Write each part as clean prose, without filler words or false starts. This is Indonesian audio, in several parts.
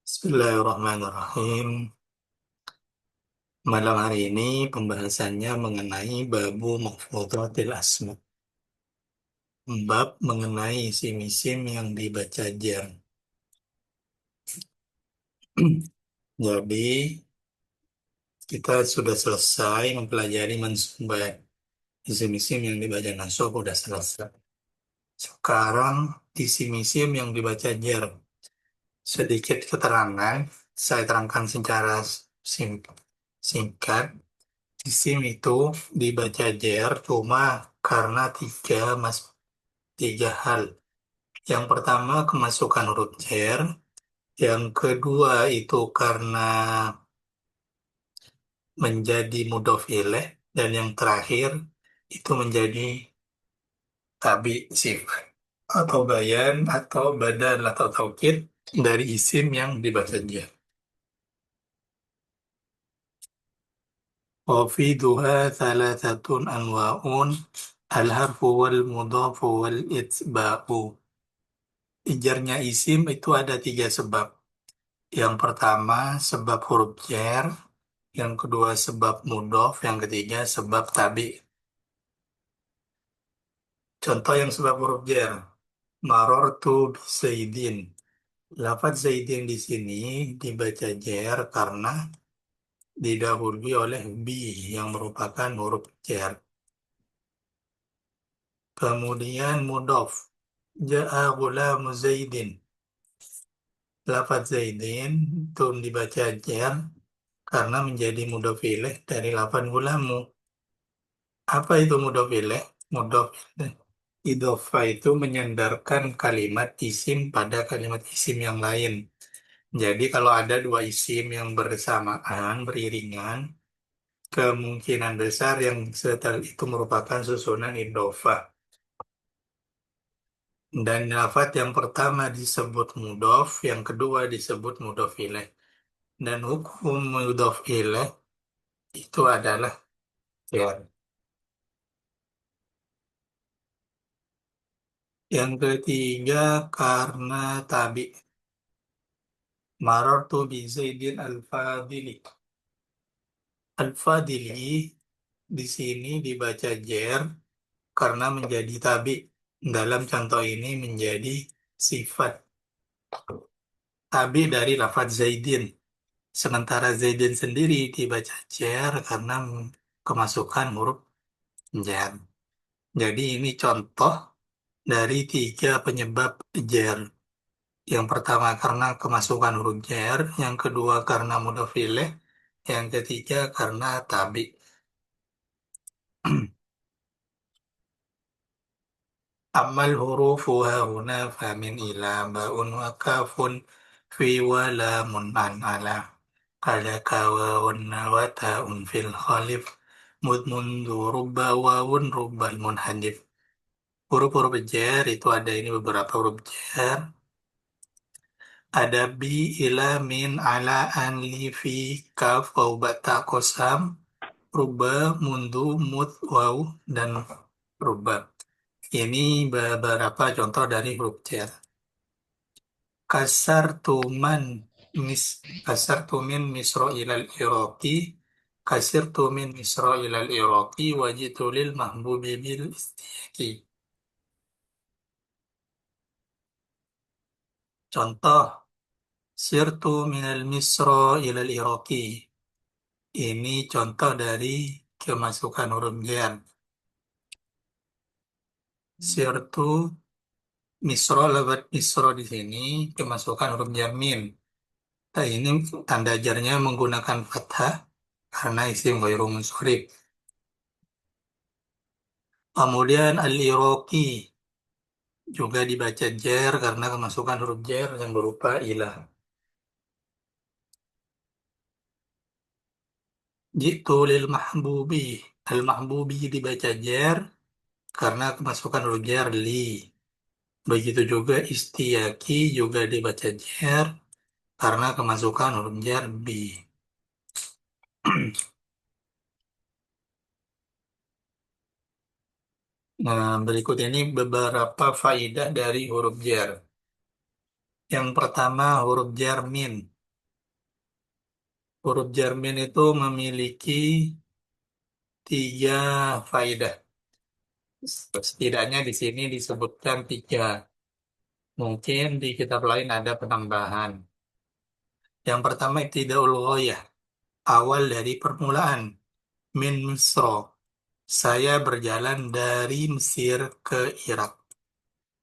Bismillahirrahmanirrahim. Malam hari ini pembahasannya mengenai babu mahfudzatil asma. Bab mengenai isim-isim yang dibaca jar. Jadi kita sudah selesai mempelajari mansubat. Isim-isim yang dibaca nasab sudah selesai. Sekarang isim-isim yang dibaca jar. Sedikit keterangan, saya terangkan secara sim- singkat. Isim itu dibaca jar cuma karena tiga hal. Yang pertama kemasukan huruf jar, yang kedua itu karena menjadi mudhof ilaih, dan yang terakhir itu menjadi tabi sifat atau bayan atau badal atau taukid dari isim yang dibaca jar. Wafiduha thalathatun anwa'un al-harfu wal mudhafu wal itsba'u. Ijarnya isim itu ada tiga sebab. Yang pertama sebab huruf jar, yang kedua sebab mudhof, yang ketiga sebab tabi. Contoh yang sebab huruf jar, marortu bi Zaidin. Lafaz Zaidin di sini dibaca jar karena didahului oleh bi yang merupakan huruf jar. Kemudian mudhof, ja'a ghulamu Zaidin. Lafaz Zaidin itu dibaca jar karena menjadi mudhof ilaih dari lafaz gulamu. Apa itu mudhof ilaih? Mudhof ilaih. Idhofah itu menyandarkan kalimat isim pada kalimat isim yang lain. Jadi kalau ada dua isim yang bersamaan, beriringan, kemungkinan besar yang setel itu merupakan susunan idhofah. Dan lafaz yang pertama disebut mudhof, yang kedua disebut mudhof ilaih. Dan hukum mudhof ilaih itu adalah ya. Yang ketiga karena tabi. Marartu bi Zaidin al-Fadili. Al-Fadili di sini dibaca jer karena menjadi tabi. Dalam contoh ini menjadi sifat tabi dari lafaz Zaidin. Sementara Zaidin sendiri dibaca jer karena kemasukan huruf jer. Jadi ini contoh dari tiga penyebab jer. Yang pertama karena kemasukan huruf jer, yang kedua karena mudhof ilaih, yang ketiga karena tabi. Amal hurufu hahuna famin ila baun wa kafun fi wa lamun an ala kada kawawun wa ta'un fil khalif mud mundu rubba wawun rubbal munhadif. Huruf-huruf jar itu ada ini beberapa huruf jar. Ada bi, ila, min, ala, an, li, fi, kaf, waw, bata, kosam, ruba, mundu, mud, waw, dan ruba. Ini beberapa contoh dari huruf jar. Kasar tuman mis kasar tumin misro ilal iraqi, kasir tumin misro ilal iraqi, wajitulil mahbubi bil istiyaki. Contoh, sirtu minal misro ilal iraqi. Ini contoh dari kemasukan huruf jar. Sirtu misro, lewat misro di sini kemasukan huruf jar min. Nah, ini tanda jarnya menggunakan fathah karena isim ghairu munsharif. Kemudian al-iraqi juga dibaca jar karena kemasukan huruf jar yang berupa ilah. Jitu lil mahbubi. Al-mahbubi dibaca jar karena kemasukan huruf jar li. Begitu juga istiyaki juga dibaca jar karena kemasukan huruf jar bi. Nah, berikut ini beberapa faidah dari huruf jar. Yang pertama huruf jar min. Huruf jar min itu memiliki tiga faedah. Setidaknya di sini disebutkan tiga. Mungkin di kitab lain ada penambahan. Yang pertama ibtidaul ghoyah, awal dari permulaan. Min Misro. Saya berjalan dari Mesir ke Irak.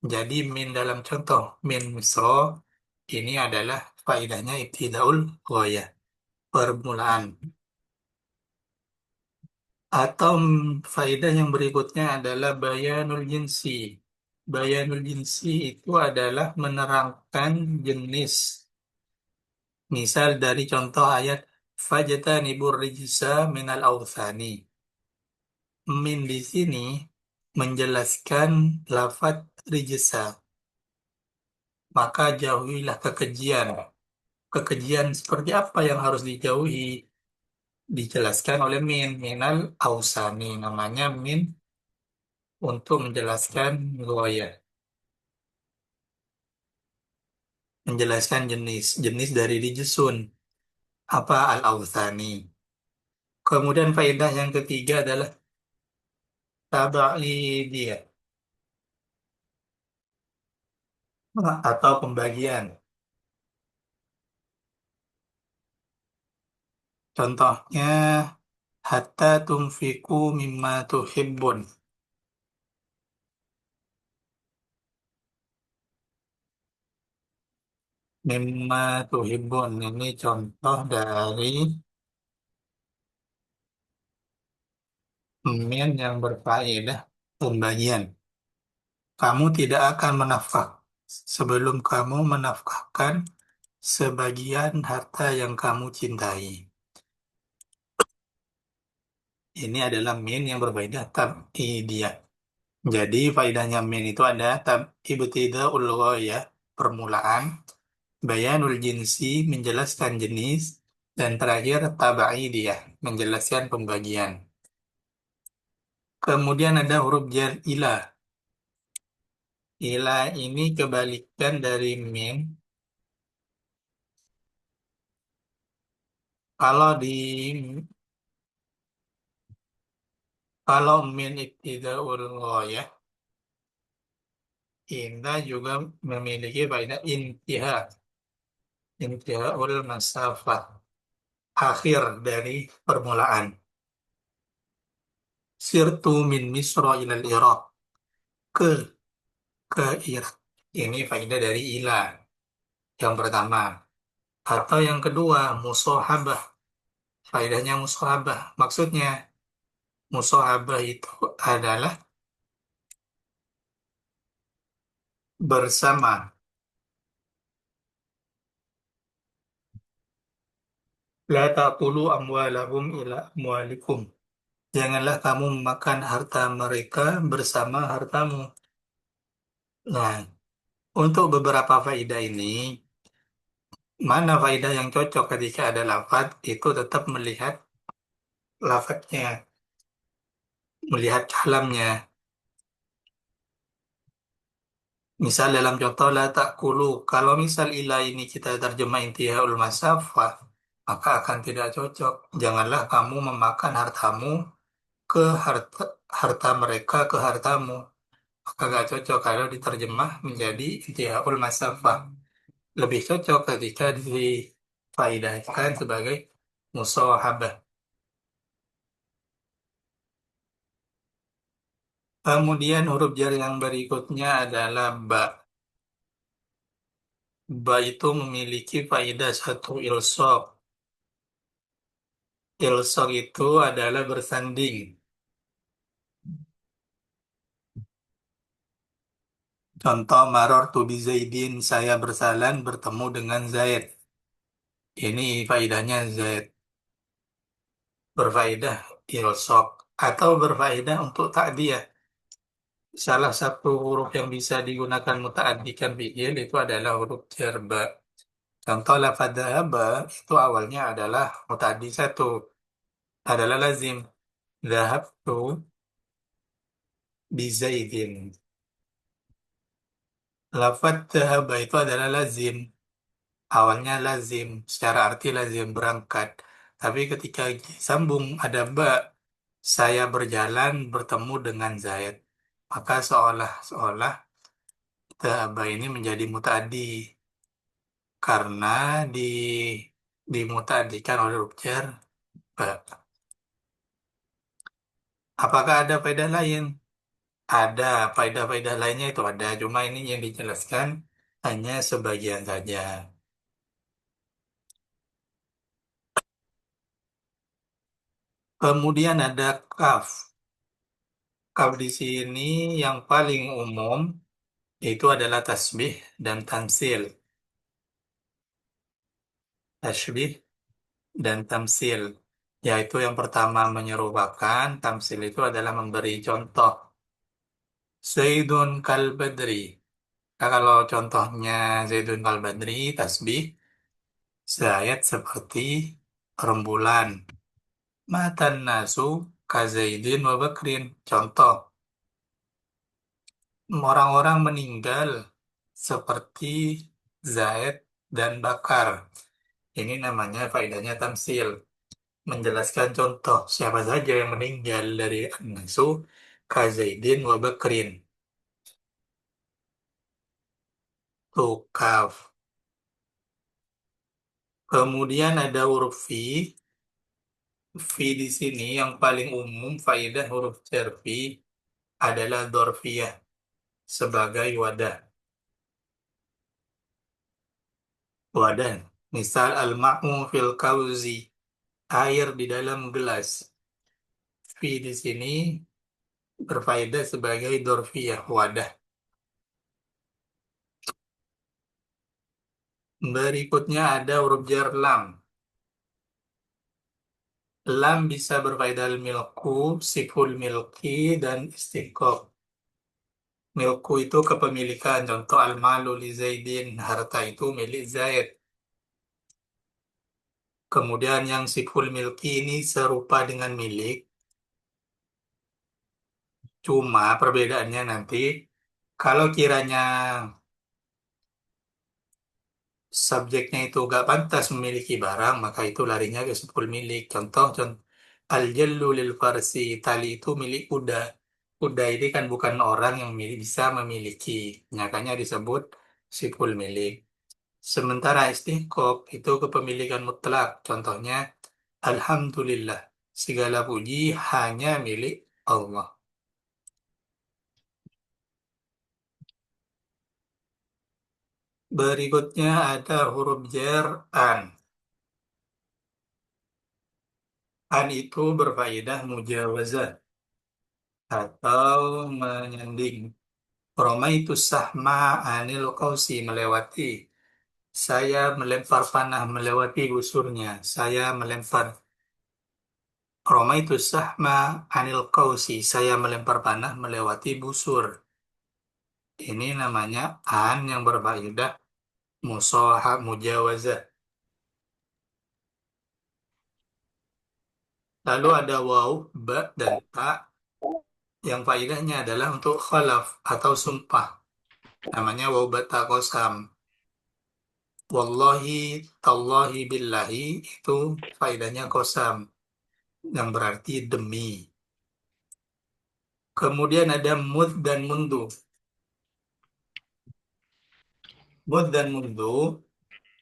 Jadi min dalam contoh min Misro ini adalah faedahnya ibtidaul ghoyah, permulaan. Atau faedah yang berikutnya adalah bayanul jinsi. Bayanul jinsi itu adalah menerangkan jenis. Misal dari contoh ayat fajtanibur rijsa minal awthani. Min di sini menjelaskan lafaz rijsa. Maka jauhilah kekejian. Kekejian seperti apa yang harus dijauhi? Dijelaskan oleh min. Minal awsani. Namanya min untuk menjelaskan goyah. Menjelaskan jenis. Jenis dari rijisun. Apa al-awthani. Kemudian faedah yang ketiga adalah tabaidiyah atau pembagian. Contohnya hatta tunfiku mimma tuhibbun. Mimma tuhibbun ini contoh dari min yang berfaedah pembagian. Kamu tidak akan menafkah sebelum kamu menafkahkan sebagian harta yang kamu cintai. Ini adalah min yang berbeda tab'idiyah. Jadi faedahnya min itu ada ibtidaul ghayah, permulaan, bayanul jinsi, menjelaskan jenis, dan terakhir tabaidiyah, menjelaskan pembagian. Kemudian ada huruf jar ilah. Ilah ini kebalikan dari min. Kalau di kalau min ibtidaul ghayah, kita juga memiliki faedah intiha. Intihaul masafah, akhir dari permulaan. Sirtu min Misra ilal Irak. Ke ke Irak. Ini faedah dari ilah. Yang pertama. Atau yang kedua, musohabah. Faedahnya musohabah. Maksudnya, musohabah itu adalah bersama. La ta'kulu amwalahum ila amwalikum. Janganlah kamu memakan harta mereka bersama hartamu. Nah, untuk beberapa faedah ini, mana faedah yang cocok ketika ada lafaz, itu tetap melihat lafaznya, melihat kalamnya. Misal dalam contoh la ta'kulu, kalau misal ilah ini kita terjemah intihaul masafah, maka akan tidak cocok. Janganlah kamu memakan hartamu ke harta, harta mereka ke hartamu. Maka nggak cocok kalau diterjemah menjadi intihaul masafah. Lebih cocok ketika difaidahkan sebagai musawahabah. Kemudian huruf jar yang berikutnya adalah ba. Ba itu memiliki faedah satu ilsok. Ilsok itu adalah bersanding. Contoh maror tu bi Zaidin, saya berjalan bertemu dengan Zaid. Ini faedahnya Zaid. Berfaedah ilsok atau berfaedah untuk takdiyah. Salah satu huruf yang bisa digunakan muta'addikan fi'il itu adalah huruf jar ba. Contoh lafadz dhahaba itu awalnya adalah muta'addi satu, adalah lazim. Dhahabtu bi Zaidin. Lafaz dhahaba itu adalah lazim. Awalnya lazim, secara arti lazim berangkat. Tapi ketika sambung ada ba, saya berjalan bertemu dengan Zaid. Maka seolah-olah dhahaba ini menjadi mutaaddi karena di dimutaaddikan oleh huruf jar ba. Apakah ada faedah lain? Ada faedah-faedah lainnya itu ada, cuma ini yang dijelaskan hanya sebagian saja. Kemudian ada kaf. Kaf di sini yang paling umum itu adalah tasbih dan tamsil. Tasbih dan tamsil, yaitu yang pertama menyerupakan, tamsil itu adalah memberi contoh. Zaidun kal badri. Nah, kalau contohnya Zaidun kal badri, tasbih, Zaid seperti rembulan. Matan nasu kazaidin wa bakrin. Contoh, orang-orang meninggal seperti Zaid dan Bakar. Ini namanya faedahnya tamsil. Menjelaskan contoh siapa saja yang meninggal dari an-nasu kazaidin wa bakrin. Tukaf. Kemudian ada huruf fi. Fi di sini yang paling umum faedah huruf jar fi adalah dorfiyah sebagai wadah. Wadah. Misal al-ma'u fil kauzi. Air di dalam gelas. Fi di sini berfaedah sebagai dorfiyah, wadah. Berikutnya ada huruf jar lam. Lam bisa berfaedah milku, siful milki, dan istiqoq. Milku itu kepemilikan. Contoh al-malu li Zaidin. Harta itu milik Zaid. Kemudian yang siful milki ini serupa dengan milik. Cuma perbedaannya nanti kalau kiranya subjeknya itu gak pantas memiliki barang, maka itu larinya ke sepul milik. Contoh al-jallu lil farsi, tali itu milik kuda. Kuda ini kan bukan orang yang bisa memiliki, makanya disebut sipul milik. Sementara istiqoq itu kepemilikan mutlak. Contohnya, Alhamdulillah, segala puji hanya milik Allah. Berikutnya ada huruf jar an. An itu berfaedah mujawazah atau menyanding. Roma itu sahma anil kausi melewati. Saya melempar panah melewati busurnya. Saya melempar. Roma itu sahma anil kausi. Saya melempar panah melewati busur. Ini namanya an yang berfaedah musoha mujawazah. Lalu ada waw, ba, dan ta yang faedahnya adalah untuk khalaf atau sumpah. Namanya waw bata kosam. Wallahi, tallahi, billahi itu faedahnya kosam yang berarti demi. Kemudian ada mud dan mundu. Mud dan mundu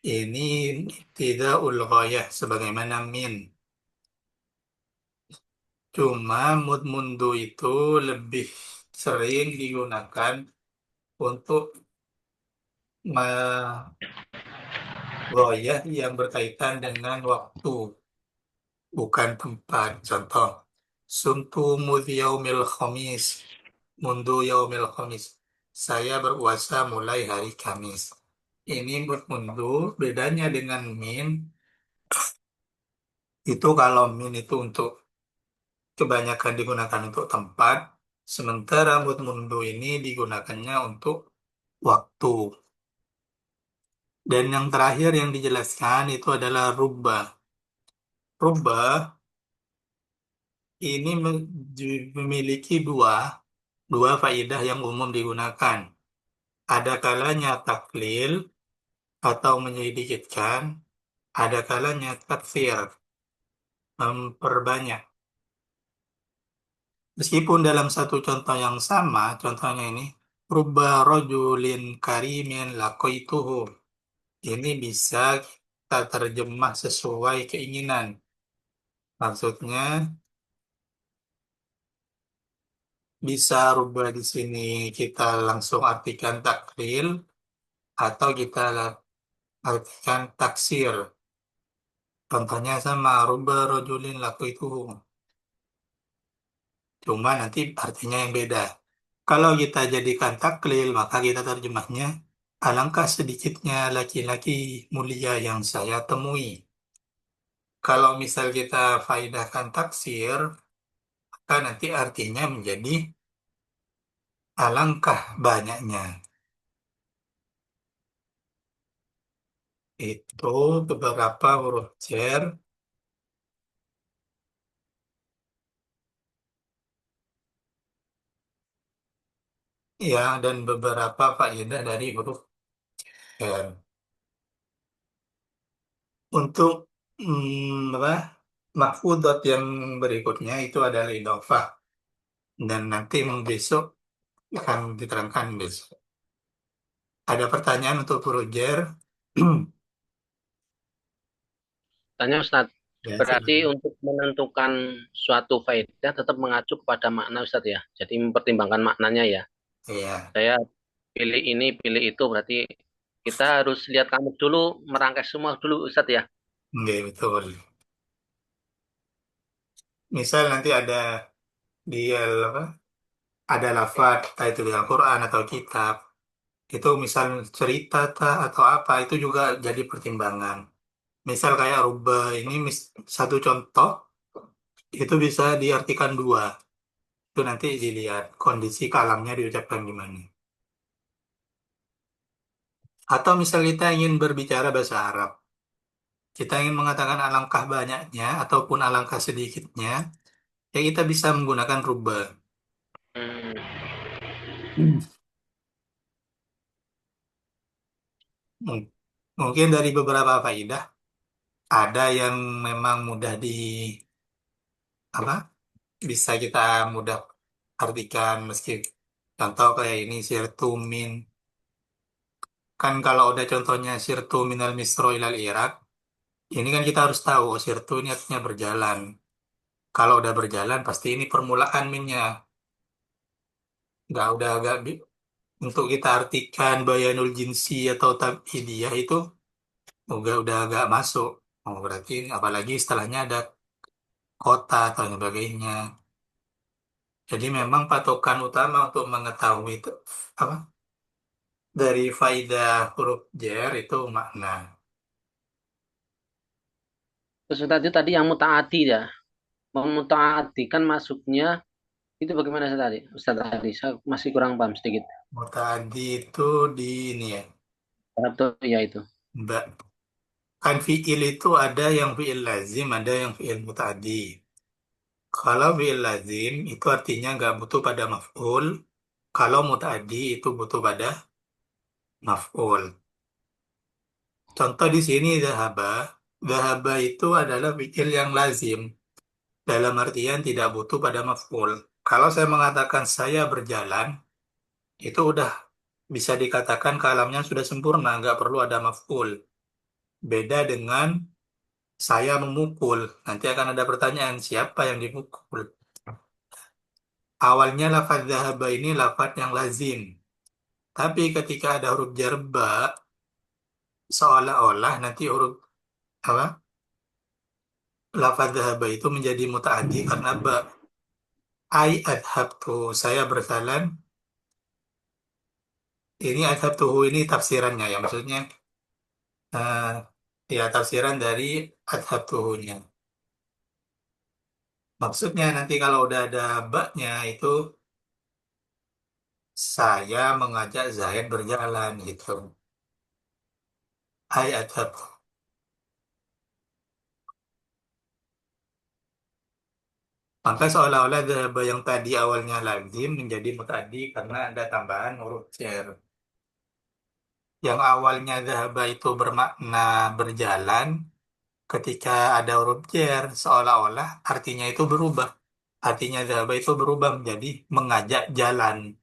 ini tidak ghayah sebagaimana min. Cuma mud mundu itu lebih sering digunakan untuk ghayah yang berkaitan dengan waktu, bukan tempat. Contoh, sumtu mud yaumil khamis, mundu yaumil khamis. Saya berpuasa mulai hari Kamis. Ini mud mundu, bedanya dengan min, itu kalau min itu untuk kebanyakan digunakan untuk tempat, sementara mud mundu ini digunakannya untuk waktu. Dan yang terakhir yang dijelaskan itu adalah rubah. Rubah ini memiliki dua faedah yang umum digunakan. Ada kalanya taklil atau menyedikitkan, ada kalanya taksir, memperbanyak. Meskipun dalam satu contoh yang sama, contohnya ini, rubba rojulin karimin lakoituhu. Ini bisa kita terjemah sesuai keinginan. Maksudnya, bisa rubah di sini kita langsung artikan takril atau kita artikan taksir. Contohnya sama, rubah rojulin lakoituhu. Cuma nanti artinya yang beda. Kalau kita jadikan taklil, maka kita terjemahnya, alangkah sedikitnya laki-laki mulia yang saya temui. Kalau misal kita faedahkan taksir, maka nanti artinya menjadi alangkah banyaknya. Itu beberapa huruf jar, ya, dan beberapa faedah dari huruf jar. Untuk apa, mahfudot yang berikutnya itu adalah idofah. Dan nanti besok akan diterangkan besok. Ada pertanyaan untuk Roger? Tanya Ustadz, Ya, berarti silakan. untuk menentukan suatu faedah tetap mengacu kepada makna Ustadz ya. Jadi mempertimbangkan maknanya ya. Iya, Saya pilih ini, pilih itu, berarti kita harus lihat kamus dulu, merangkai semua dulu Ustadz ya. nggak betul. Misal nanti ada dia apa? Ada lafaz entah itu di Al-Quran atau kitab. Itu misal cerita atau apa itu juga jadi pertimbangan. Misal kayak rubah ini satu contoh itu bisa diartikan dua. Itu nanti dilihat kondisi kalamnya diucapkan gimana. Atau misal kita ingin berbicara bahasa Arab. Kita ingin mengatakan alangkah banyaknya ataupun alangkah sedikitnya, ya kita bisa menggunakan rubah. Hmm. Hmm. Mung- Mungkin dari beberapa faedah, ada yang memang mudah apa, bisa kita mudah artikan meski contoh kayak ini sirtu min. Kan kalau udah contohnya sirtu minal misro ilal Irak, ini kan kita harus tahu oh, sirtu ini artinya berjalan. Kalau udah berjalan pasti ini permulaan minnya. Nggak udah agak untuk kita artikan bayanul jinsi atau tabidiyah itu udah agak masuk. Oh, berarti apalagi setelahnya ada kota atau sebagainya. Jadi memang patokan utama untuk mengetahui itu apa dari faidah huruf jar itu makna. Terus tadi yang mutaati ya. Mutaati kan masuknya itu bagaimana Ustadz tadi? Ustadz tadi, saya masih kurang paham sedikit. Mutadi itu di ini ya. Arab tuh ya itu. Mbak, kan fiil itu ada yang fiil lazim, ada yang fiil mutadi. Kalau fiil lazim itu artinya nggak butuh pada maf'ul. Kalau mutadi itu butuh pada maf'ul. Contoh di sini dahaba. Dahaba itu adalah fiil yang lazim. Dalam artian tidak butuh pada maf'ul. Kalau saya mengatakan saya berjalan, itu udah bisa dikatakan kalamnya sudah sempurna, nggak perlu ada maf'ul. Beda dengan saya memukul. Nanti akan ada pertanyaan, siapa yang dimukul? Awalnya lafaz dahaba ini lafaz yang lazim. Tapi ketika ada huruf jar ba, seolah-olah nanti huruf apa? Lafaz dhahaba itu menjadi mutaaddi karena ba. I adhabtu, saya berjalan. Ini adhabtuhu ini tafsirannya ya, maksudnya eh, ya tafsiran dari adhabtuhunya. Maksudnya nanti kalau udah ada baknya itu saya mengajak Zaid berjalan gitu. I adhabtu. Maka seolah-olah dhahaba yang tadi awalnya lazim menjadi mutaaddi karena ada tambahan huruf jar. Yang awalnya dhahaba itu bermakna berjalan, ketika ada huruf jer, seolah-olah artinya itu berubah. Artinya dhahaba itu berubah menjadi mengajak jalan.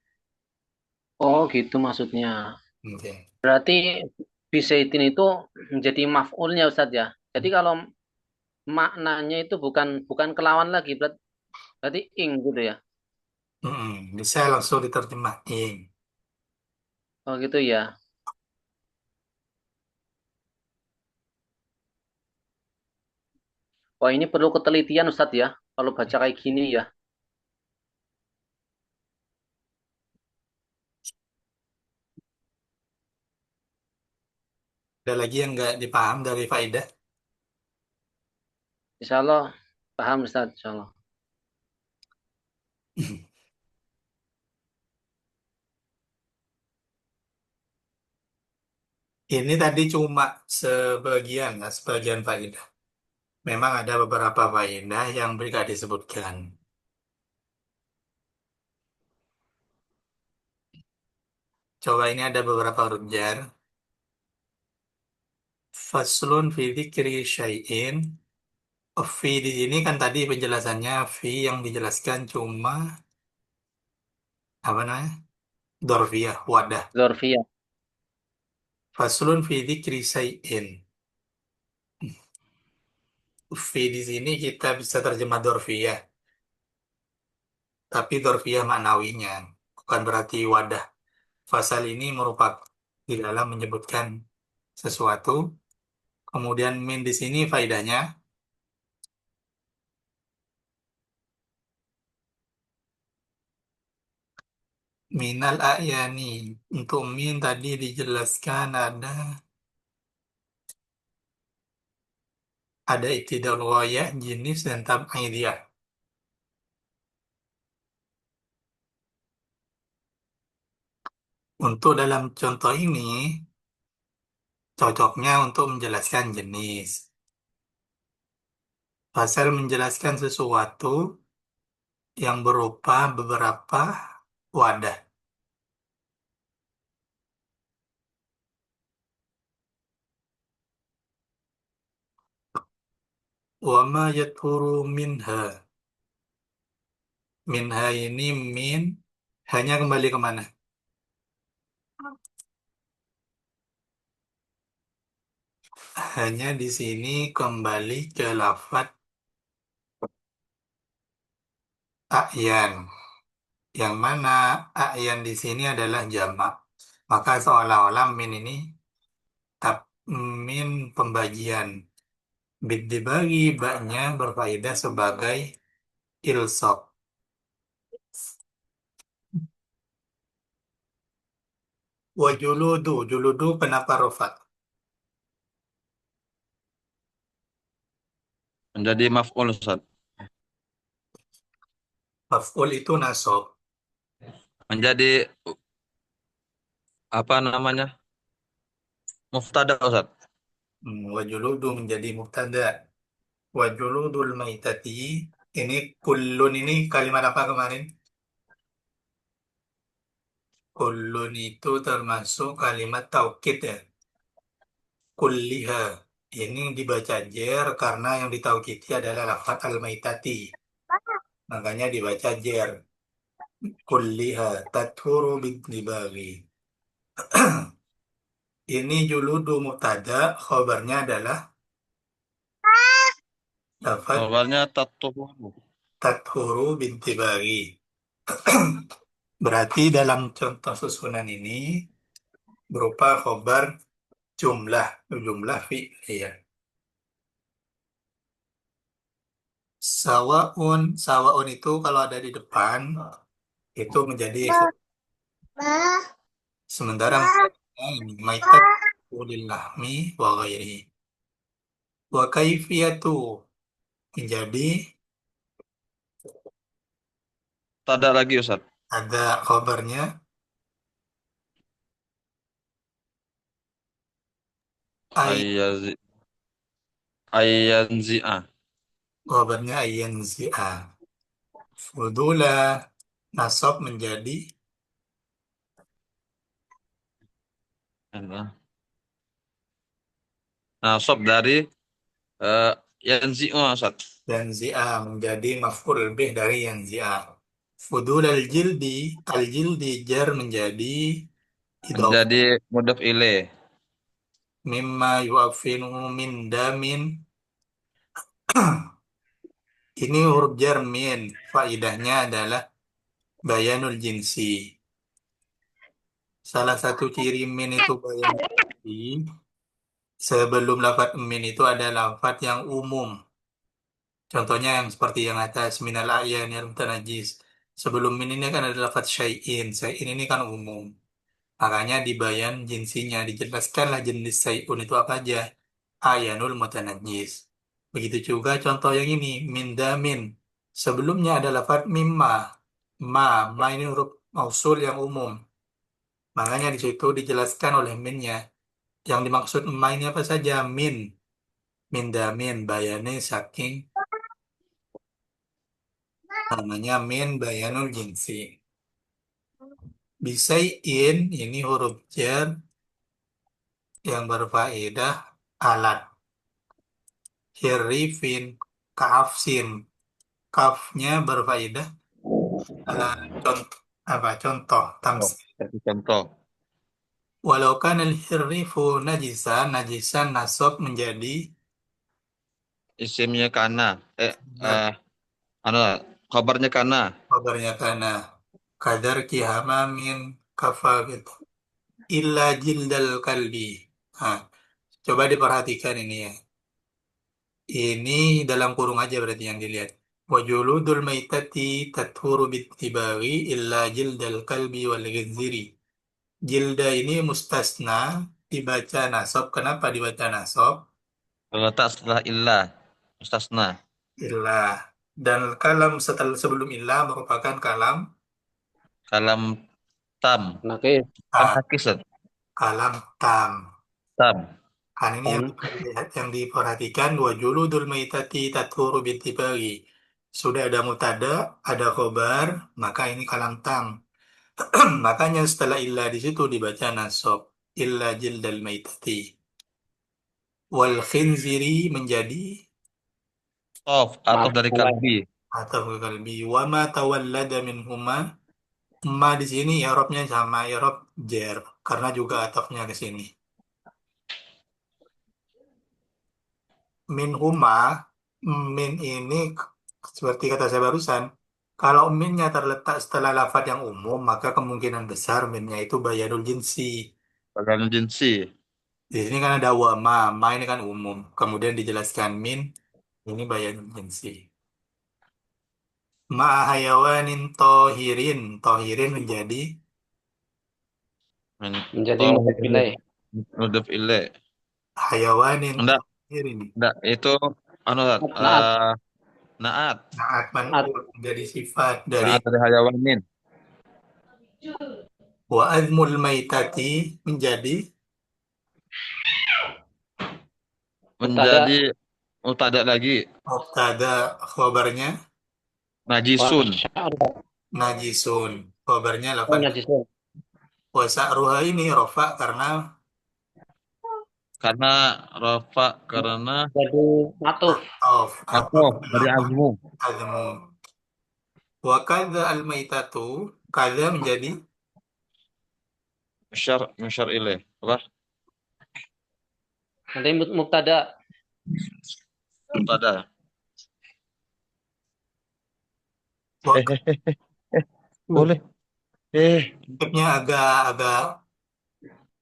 Oh, gitu maksudnya. Oke. Berarti bisaitin itu menjadi maf'ulnya Ustaz ya. Jadi kalau maknanya itu bukan bukan kelawan lagi, berarti ing gitu ya. Bisa langsung diterjemahin. Oh, gitu ya. Wah, ini perlu ketelitian Ustaz ya. Kalau baca kayak gini ya. Ada lagi yang nggak dipaham dari faidah? Insya Allah paham Ustaz, insya Allah. Ini tadi cuma sebagian, lah, sebagian faedah. Memang ada beberapa faedah yang tidak disebutkan. Coba ini ada beberapa huruf jar. Faslun fi dzikri syai'in. Fi di sini kan tadi penjelasannya fi yang dijelaskan cuma apa namanya? Dorfiyah, wadah. Zorfiyah. Faslun fi dzikri syai'in. Fi di sini kita bisa terjemah dorfiyah, tapi dorfiyah maknawinya, bukan berarti wadah. Fasal ini merupakan di dalam menyebutkan sesuatu. Kemudian min di sini faedahnya minal a'yani. Untuk min tadi dijelaskan ada iktidal ghayah, jenis dan tab'idiyah. Untuk dalam contoh ini cocoknya untuk menjelaskan jenis. Pasal menjelaskan sesuatu yang berupa beberapa wadah. Wama yaturu minha. Minha ini min hanya kembali kemana? Hanya di sini kembali ke lafadz a'yan. Yang mana a'yan di sini adalah jamak. Maka seolah-olah min ini tab, min pembagian. Bit dibagi baknya berfaedah sebagai ilsok. Wajuludu, juludu kenapa rofat? Menjadi maf'ul Ustaz. Maf'ul itu nasob. Menjadi apa namanya? Muftada Ustaz. Wajuludu menjadi mubtada. Wajuludul maitati. Ini kullun ini kalimat apa kemarin? Kullun itu termasuk kalimat taukid ya. Kulliha. Ini dibaca jer karena yang ditaukiti adalah lafaz al-maitati. Makanya dibaca jer. Kulliha tathuru bidnibagi. Ini juludu mubtada, khobarnya adalah lafaz Kabarnya tatuhu. tathuru bintibagi. Berarti dalam contoh susunan ini berupa khobar jumlah, jumlah fi'liyah. Sawaun, sawaun itu kalau ada di depan itu menjadi sementara ini maitat ulillahmi wa ghairihi. Wa kaifiyatu menjadi Tada lagi Ustaz. ada khobarnya ai, Ayyazi ayyanzi'a. khobarnya ayanzi'a. Fudula nasab menjadi Nah, sob dari eh yanzi'u Ustaz. Dan zi'a menjadi maf'ul bih dari yang zi'a. Fudul al-jildi jar menjadi idhofah. Menjadi mudhaf ilaih. Mimma yu'affinu min damin. Ini huruf jar min. Faidahnya adalah bayanul jinsi. Salah satu ciri min itu bayanul jinsi. Sebelum lafadz min itu ada lafadz yang umum. Contohnya yang seperti yang atas minal a'yan yang mutanajis. Sebelum min ini kan ada lafadz syai'in. Syai'in ini kan umum. Makanya dibayan jinsinya, dijelaskanlah jenis sayun itu apa aja. Ayanul mutanajjis. Begitu juga contoh yang ini, min. Sebelumnya ada lafaz mimma. Ma ini huruf mausul yang umum. Makanya di situ dijelaskan oleh minnya. Yang dimaksud ma ini apa saja? Min, bayane saking namanya min bayanul jinsi. Bisai'in ini huruf jar yang berfaedah alat. Hirifin, kaafsin. Kafnya berfaedah contoh apa? Contoh Oh, tamsil. kasih contoh. Walau kan al-hirrifu najisan nasab menjadi Isimnya kana. benar Eh, anu, kabarnya kana. kabarnya karena kadar kihamamin kafa gitu. Illa jildal kalbi. Nah, coba diperhatikan ini ya. Ini dalam kurung aja berarti yang dilihat. Wajuludul maitati tathuru bittibari illa jildal kalbi wal ghinziri. Jilda ini mustasna dibaca nasab. Kenapa dibaca nasab? Terletak setelah illah. Mustasna. Illah. Dan kalam setelah sebelum illah merupakan kalam Kalam tam. Nakir. ah, Nakis, Ustaz. kalam tam. Tam. Kan ini yang Tam. dilihat, yang diperhatikan wa juludul maitati tathuru bitibari. Sudah ada mutada, ada khobar, maka ini kalam tam. Makanya setelah illah di situ dibaca nasab. Illa jildal maitati. Wal khinziri menjadi Of atau Maaf. dari kalbi. atau kalbi wa ma tawallada minhuma ma di sini i'rabnya sama i'rab jer karena juga atafnya ke sini minhuma min ini seperti kata saya barusan kalau minnya terletak setelah lafadz yang umum maka kemungkinan besar minnya itu bayanul jinsi Bagian jinsi. di sini kan ada wa ma ini kan umum kemudian dijelaskan min ini bayanul jinsi ma hayawanin tohirin menjadi Men Menjadi mudhaf tohirin. ilaih. Mudhaf ilaih. hayawanin Enggak, tohirin. enggak. Itu anu, Ustaz. Naat. Naat. Naat Naat. man'ut menjadi sifat dari Naat dari hayawanin. wa azmul maitati menjadi Menjadi Mubtada. mubtada lagi. mubtada khobarnya Wa Najisun. sya'ru. najisun khobarnya Oh, lafad najisun. wa sa'ruha ini rofa karena Karena rafa, karena Jadi matuf. atau atau dari azmu. azmu wa kadza al maitatu kadza menjadi Musyar ilaih. Apa? Nanti mubtada. Mubtada. wa Eh, eh, eh, boleh. konsepnya agak-agak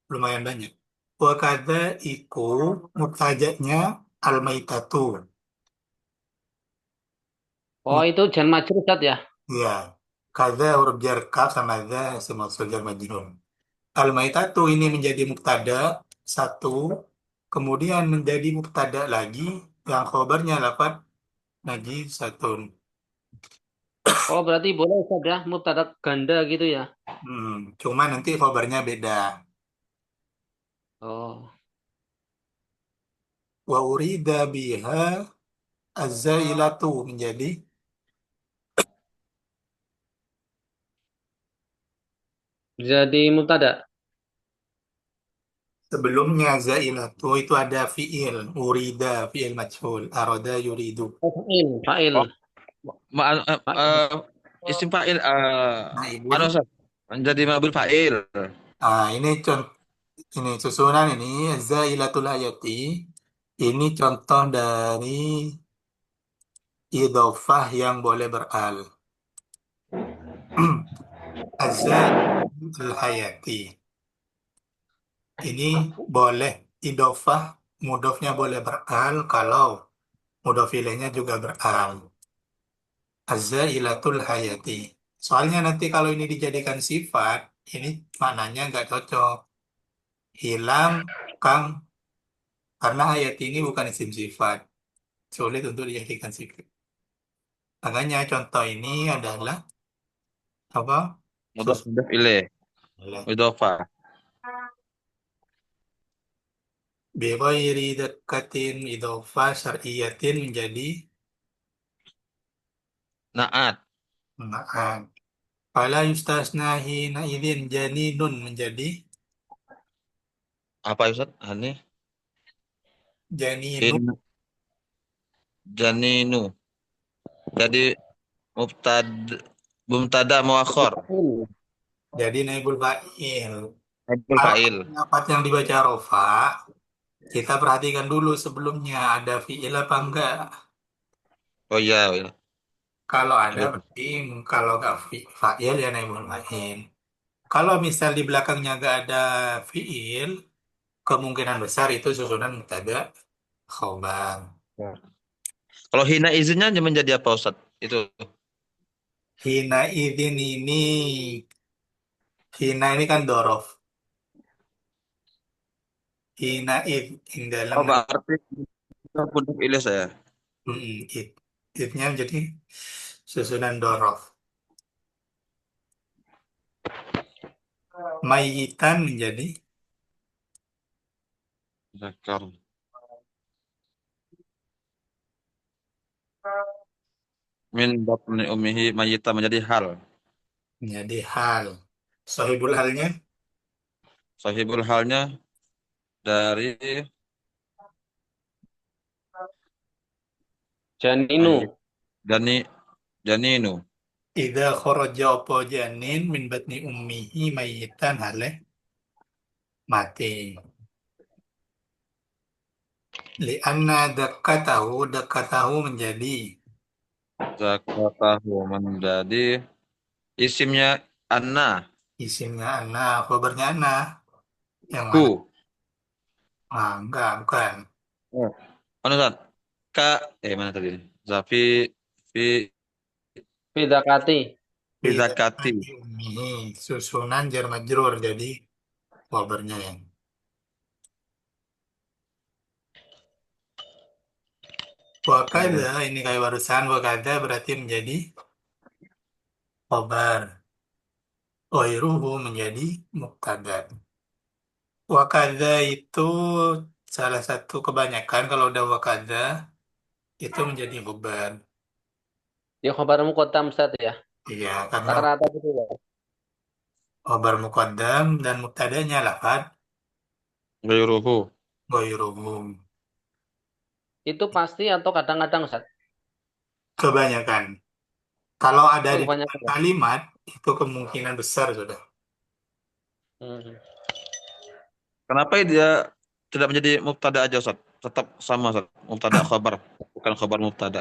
lumayan banyak wa kadza iku mubtada'nya al maitatu Oh, itu jan majrur Ustaz ya. ya kadza huruf jar kaf sama za semua jar majrur. Al-maitatu ini menjadi mubtada satu, kemudian menjadi mubtada lagi yang khobarnya lafad najisatun. Oh, berarti boleh Ustaz ya, mubtada ganda gitu ya. Cuma nanti khobarnya beda. Oh, Wa urida biha az-zailatu menjadi jadi mubtada. Sebelumnya zailatu itu ada fiil, urida, fiil majhul, aroda yuridu. Fa'il. Oh, ma Fa'il. isim fa'il anu Naibul. Ustaz, menjadi mabul fa'il. Ini ini susunan ini zailatul hayati. Ini contoh dari idhofah yang boleh beral. Azzailul hayati. Ini boleh idhofah, mudofnya boleh beral kalau mudof ilaihnya juga beral. Azzailatul hayati. Soalnya nanti kalau ini dijadikan sifat, ini maknanya nggak cocok. Hilang kang, karena hayati ini bukan isim sifat. Sulit untuk dijadikan sifat. Makanya contoh ini adalah apa? Mudhof Sus. mudhof ilaih, idhofah. Bighairi dekatin idhofah syar'iyatin menjadi Naat. ma'an. Fala yustasna hina idzin janinun menjadi Apa Ustaz? Ini janinu. hin janinu. Jadi mubtad mubtada muakhar. Fa'il. Jadi naibul fa'il. Mabul Kalau fa'il. pendapat yang dibaca rofa, kita perhatikan dulu sebelumnya ada fi'il apa enggak. Oh iya, iya. Kalau ada Coba. berarti kalau nggak fa'il ya naibul fa'il. Kalau misal di belakangnya nggak ada fi'il, kemungkinan besar itu susunan mubtada khobar. Kalau hina izinnya menjadi apa Ustaz? Itu. Hina idin ini, hina ini kan dorof. Hina id, yang dalam Oh, berarti itu mudhof ilaih saya. id. Idnya menjadi susunan dorof. Mayitan menjadi Zakar. Min batni ummihi mayyita menjadi hal. hal. Sohibul halnya Sahibul halnya dari mayyit. Janinu. Jani janinu. idza kharaja apa janin min batni ummihi mayitan haleh mati. Lianna dakatahu menjadi Zakatahu menjadi isimnya anna. isimnya anak, khabarnya anak. Yang mana? Hu. Enggak, bukan. Oh. Mana Ustaz? Ka mana tadi? Zafi fi Fidakati. fi Tidak zakati. mati ummihi. Susunan jar majrur jadi khabarnya yang. Wakada ini kayak barusan wakada berarti menjadi khabar. Wairuhu menjadi mubtada. Wakada itu salah satu kebanyakan kalau udah wakada itu menjadi khabar. Ya khabar muqaddam Ustaz ya. Iya, karena Rata-rata gitu ya. khabar muqaddam dan mubtadanya lafad Ghairuhu. ghairuhu. Itu pasti atau kadang-kadang Ustaz? Kebanyakan. Kalau ada Oh, di depan kebanyakan ya. kalimat itu kemungkinan besar sudah. Hmm. Kenapa dia tidak menjadi mubtada aja Ustaz? Tetap sama Ustaz. Mubtada khabar, bukan khabar mubtada.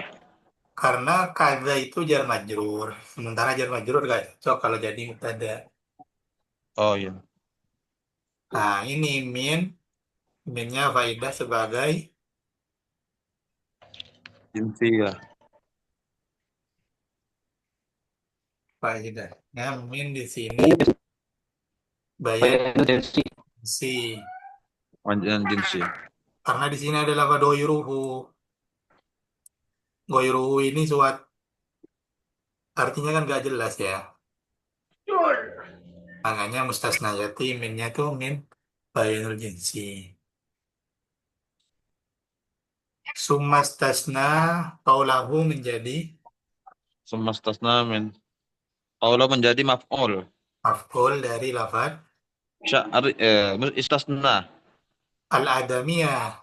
Karena kada itu jar majrur. Sementara jar majrur gak cocok kalau jadi mubtada. Oh iya. Nah, ini minnya faidah sebagai Jinsi ya. faidah. Nah, min di sini bayar Jadi si. Panjangan jinsi. Karena di sini adalah goyruhu. Goyruhu ini suat artinya kan gak jelas ya. Makanya mustasnayati minnya tuh min bayinul jinsi. Sumastasna kaulahu menjadi Semastasna min. Allah menjadi maf'ul. maf'ul dari lafad Istasna. Al-adamiyah,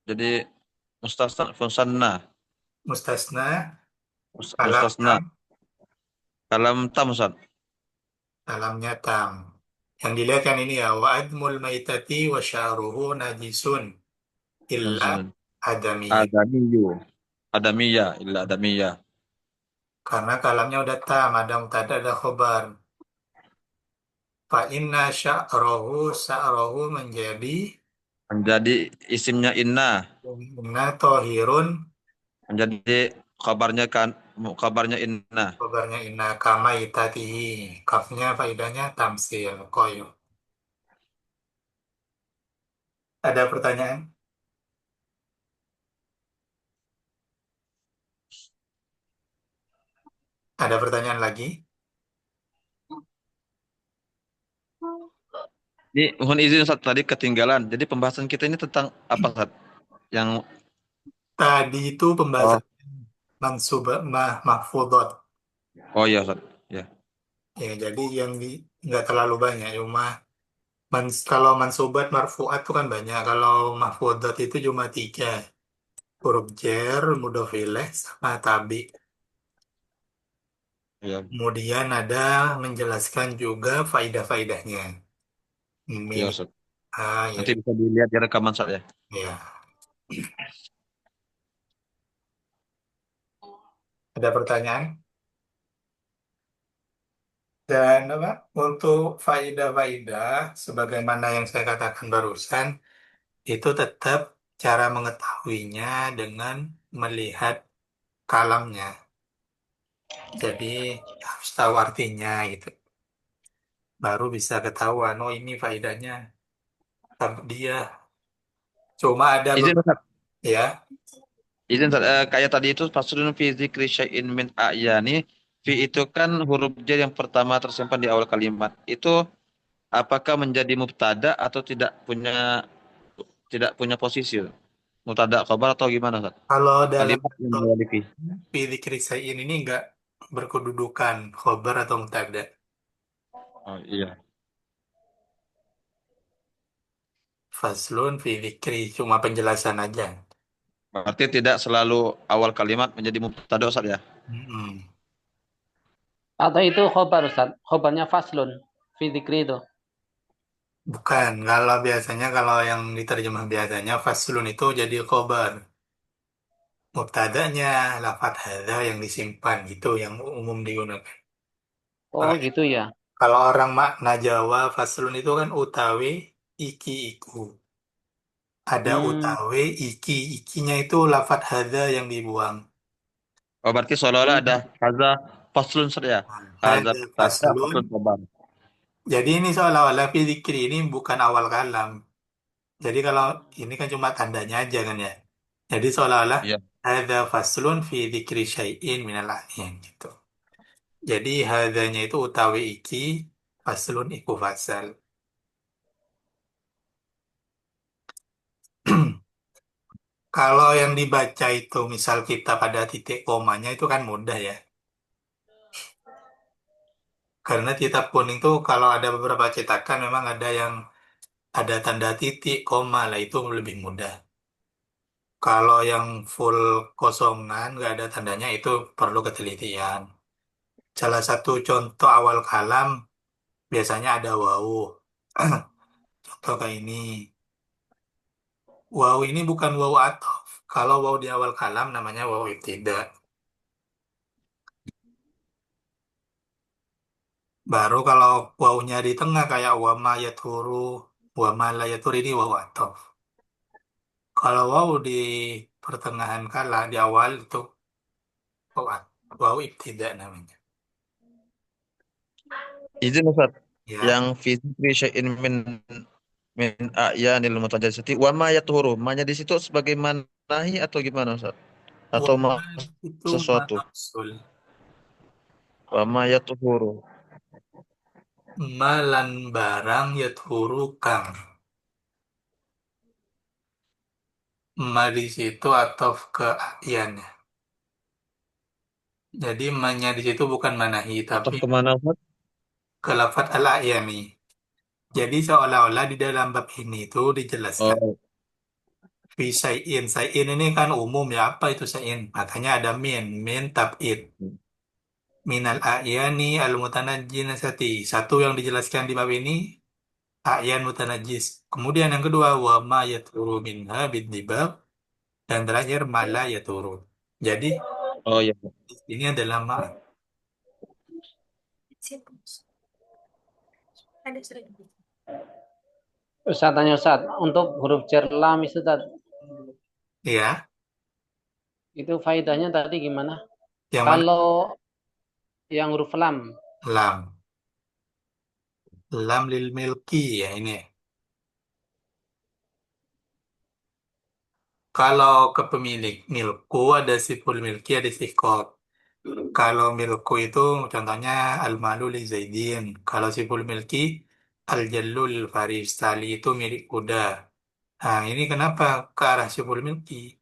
Jadi mustasna, musanna, mustasna, kalam mustasna, tam, kalam tam Ustaz. kalamnya tam. Yang dilihat kan ini ya, wa admul maitati wa sya'ruhu najisun illa Najmun. adamiyah. Adamiyu. Adamiya, illa adamiya. Karena kalamnya udah tam, ada mubtada, ada khobar. Fa inna sya'rohu menjadi Menjadi isimnya inna. inna tohirun, Menjadi kabarnya kan, kabarnya inna. khobarnya inna kama itatihi. Kafnya faidahnya tamsil, koyo. Ada pertanyaan? Ada pertanyaan lagi? Ini mohon izin Ustaz, tadi ketinggalan. Jadi pembahasan kita ini tentang apa Ustaz? Yang Tadi itu oh pembahasan mansub mahfudot. oh iya Ustaz. Ya. Ya, jadi nggak terlalu banyak. Cuma kalau mansubat marfuat itu kan banyak. Kalau mahfudot itu cuma tiga. Huruf jar, mudhof ilaih, sama tabi. Iya. Kemudian ada menjelaskan juga faidah-faidahnya. Iya Milik Ustaz. A, ya. Nanti bisa dilihat di rekaman Ustaz ya. Ya. Ada pertanyaan? Dan apa? Untuk faidah-faidah, sebagaimana yang saya katakan barusan, itu tetap cara mengetahuinya dengan melihat kalamnya. Jadi harus tahu artinya gitu. Baru bisa ketahuan, oh ini faedahnya dia. Cuma ada Izin beberapa Ustaz. ya. Izin Ustaz. Kayak tadi itu faslun fi dzikri syai'in min a'yani. Fi itu kan huruf jar yang pertama tersimpan di awal kalimat. Itu apakah menjadi mubtada atau tidak punya posisi? Mubtada khabar atau gimana Ustaz? Kalau dalam Kalimat yang bentuk diawali fi. fi'il krisain ini enggak berkedudukan khobar atau mubtada. Oh iya. Faslun fi dzikri cuma penjelasan aja. Berarti tidak selalu awal kalimat menjadi mubtada Ustaz ya? Mm-mm. Atau itu khobar Ustaz. Khobarnya faslun. Fi dzikri itu. Bukan, kalau biasanya kalau yang diterjemah biasanya faslun itu jadi khobar. Mubtadanya lafadz hadza yang disimpan gitu yang umum digunakan. Oh Makanya gitu ya. kalau orang makna Jawa faslun itu kan utawi iki iku. Ada Hmm. utawi iki ikinya itu lafadz hadza yang dibuang. Oh berarti seolah-olah ada haza faslun Ustaz ya? Nah, Haza hadza mubtada faslun. faslun khabar. Jadi ini seolah-olah fi dzikri ini bukan awal kalam. Jadi kalau ini kan cuma tandanya aja kan ya. Jadi seolah-olah Iya. hadza faslun fi dzikri syai'in minal a'yan gitu. Jadi hadzanya itu utawi iki, faslun iku fasal. Kalau yang dibaca itu misal kita pada titik komanya itu kan mudah ya. Karena kitab kuning tuh kalau ada beberapa cetakan memang ada yang ada tanda titik koma lah itu lebih mudah. Kalau yang full kosongan nggak ada tandanya itu perlu ketelitian. Salah satu contoh awal kalam biasanya ada wau. Contoh kayak ini. Wau ini bukan wau atof. Kalau wau di awal kalam namanya wau ibtidah. Baru kalau wawunya di tengah kayak wama yaturu, wama la yatur ini wawu atof. Kalau wawu di pertengahan kala di awal itu wawu ibtidah namanya. Izin Ustaz. Ya, Yang fi dzikri syai'in min a'yanil mutajalisati wa ma yathuru. Ma-nya di situ sebagai manahi atau gimana Ustaz? Atau wama itu sesuatu. mausul. Wa ma yathuru. Malan barang yathuru kang. Ma di situ atof ke ayannya. Jadi ma-nya di situ bukan manahi Atau tapi kemana Ustaz? ke lafat al ayani. Jadi seolah-olah di dalam bab ini itu dijelaskan Oh, fi syai'in. Syai'in ini kan umum ya, apa itu syai'in? Makanya ada min tab'id. Minal a'yani al-mutanajjinasati. Satu yang dijelaskan di bab ini, a'yan mutanajjis. Kemudian yang kedua, wa ma yaturu minha bidibab. Dan terakhir, ma la yaturu. Jadi, oh ya. ini adalah ma. Ustaz tanya Ustaz, untuk huruf jar lam itu Ya, itu faedahnya tadi gimana? yang mana? Kalau yang huruf lam, Lam. Lam lil milki ya ini. Kalau ke pemilik, milku ada siful milki, ada sifat. Kalau milku itu contohnya al-malu li Zaidin. Kalau siful milki, al-jallu lil Faris. Tali itu milik kuda. Nah, ini kenapa ke arah siful milki?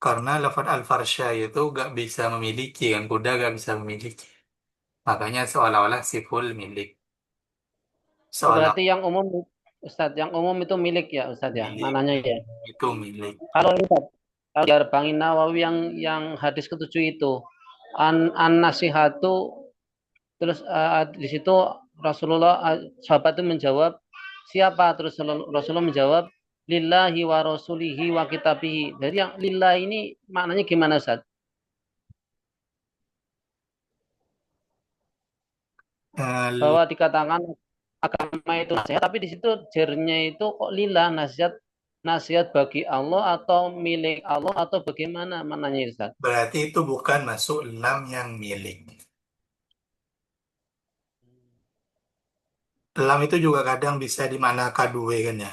Karena lafaz al-farsha itu gak bisa memiliki, kan kuda gak bisa memiliki. Makanya seolah-olah siful milik. oh Seolah berarti yang umum Ustaz, yang umum itu milik ya Ustaz ya, milik. mananya ya. Itu milik. Kalau Ustaz, kalau di Arba'in Nawawi yang hadis ketujuh itu an nasihatu terus di situ Rasulullah sahabat itu menjawab siapa terus Rasulullah menjawab lillahi wa rasulihi wa kitabihi. Jadi yang lillah ini maknanya gimana Ustaz? Eh, Bahwa dikatakan agama itu nasihat tapi di situ jernya itu kok lillah nasihat nasihat bagi Allah atau milik Allah atau bagaimana maknanya Ustaz? Berarti itu bukan masuk lam yang milik. Lam itu juga kadang bisa dimana kadue kan ya.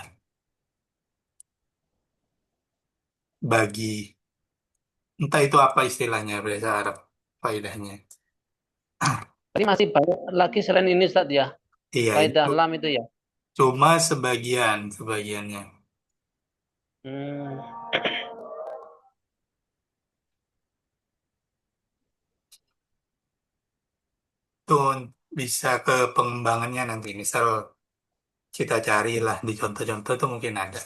Bagi. Entah itu apa istilahnya bahasa Arab. Faedahnya. Tapi masih banyak lagi selain ini Ustaz ya. Iya Kaidah itu. lam itu ya. Cuma sebagiannya. Hmm. Itu bisa ke pengembangannya nanti. Misal kita carilah di contoh-contoh itu mungkin ada.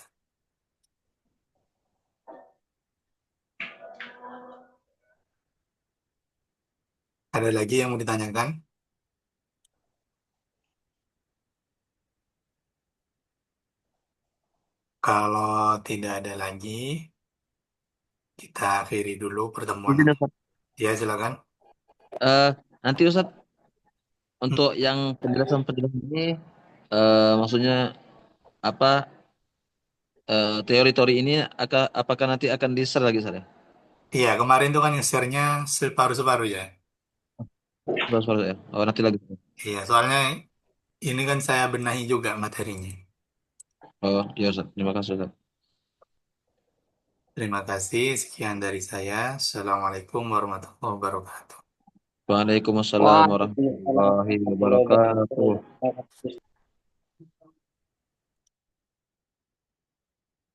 Ada lagi yang mau ditanyakan? Kalau tidak ada lagi, kita akhiri dulu pertemuan. Izin Ustaz. Ya, silakan. Eh, nanti Ustaz Hmm. untuk yang penjelasan-penjelasan ini maksudnya apa teori-teori ini apakah nanti akan di-share lagi Ustaz ya? Iya, kemarin tuh kan yang share-nya separuh-separuh ya. Soal ya. Oh, nanti lagi. Iya, soalnya ini kan saya benahi juga materinya. Oh, iya Ustaz. Terima kasih Ustaz. Terima kasih, sekian dari saya. Assalamualaikum warahmatullahi wabarakatuh. Waalaikumsalam Waalaikumsalam warahmatullahi warahmatullahi wabarakatuh. wabarakatuh.